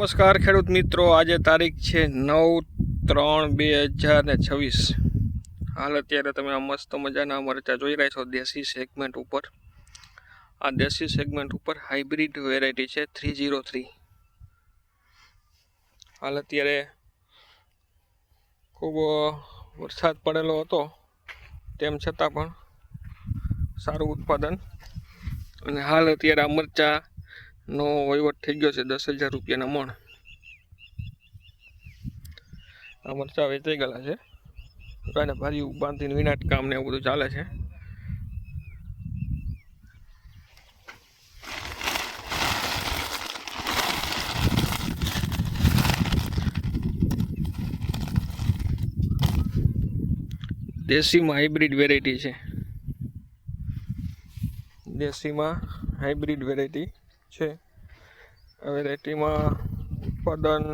નમસ્કાર ખેડૂત મિત્રો, આજે તારીખ છે 9/3/2026। હાલ અત્યારે તમે આ મસ્ત મજાના મરચા જોઈ રહ્યા છો દેશી સેગમેન્ટ ઉપર। આ દેશી સેગમેન્ટ ઉપર હાઇબ્રિડ વેરાયટી છે 303। હાલ અત્યારે ખૂબ વરસાદ પડેલો હતો, તેમ છતાં પણ સારું ઉત્પાદન। અને હાલ અત્યારે આ મરચાનો વહીવટ થઈ ગયો છે 10,000 રૂપિયાના મણ। આ મરચા વેચાઈ ગયેલા છે, અને ભારી બાંધીને વિનાટ કામ ને એવું બધું ચાલે છે। દેશીમાં હાઇબ્રિડ વેરાયટી છે, દેશીમાં હાઇબ્રિડ વેરાયટી છે। આ વેરાયટીમાં ઉત્પાદન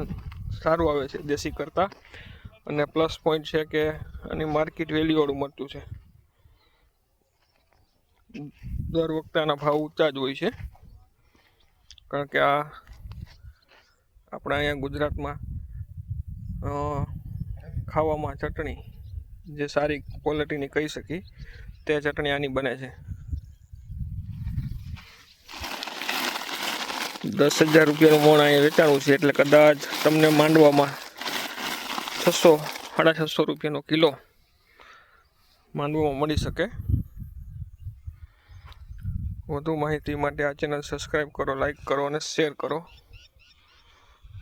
સારું આવે છે દેશી કરતાં, અને પ્લસ પોઈન્ટ છે કે આની માર્કેટ વેલ્યુવાળું મરચું છે। દર વખતે આના ભાવ ઊંચા જ હોય છે, કારણ કે આ આપણા અહીંયા ગુજરાતમાં ખાવામાં ચટણી જે સારી ક્વોલિટીની કહી શકી તે ચટણી આની બને છે। 10,000 રૂપિયાનું મણ અહીંયા વેચાણું છે, એટલે કદાચ તમને માંડવામાં 600-650 રૂપિયાનો કિલો માંડવામાં મળી શકે। વધુ માહિતી માટે આ ચેનલ સબસ્ક્રાઈબ કરો, લાઈક કરો અને શેર કરો।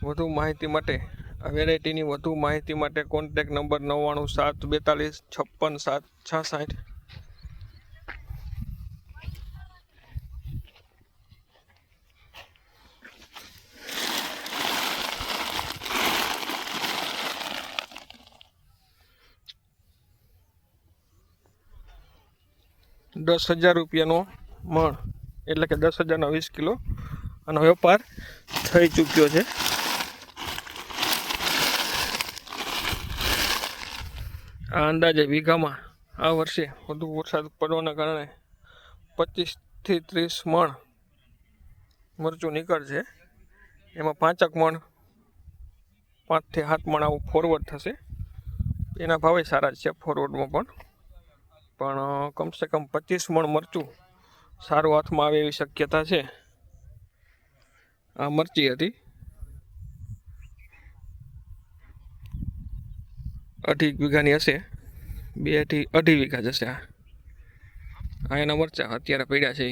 વધુ માહિતી માટે આ વેરાયટીની વધુ માહિતી માટે કોન્ટેક નંબર 99 742 56 766। ₹10,000નો મણ એટલે કે 10,000ના 20 કિલો આનો વેપાર થઈ ચૂક્યો છે। આ અંદાજે વીઘામાં આ વર્ષે વધુ વરસાદ પડવાના કારણે 25થી 30 મણ મરચું નીકળશે। એમાં 5 મણ 5થી 7 મણ આવું ફોરવર્ડ થશે। એના ભાવે સારા જ છે ફોરવર્ડમાં પણ કમસે કમ 25 મણ મરચું સારું હાથમાં આવે એવી શક્યતા છે। આ મરચી હતી 2.5 વીઘાની હશે, 2 થી 2.5 વીઘા જશે। આ એના મરચા અત્યારે પડ્યા છે।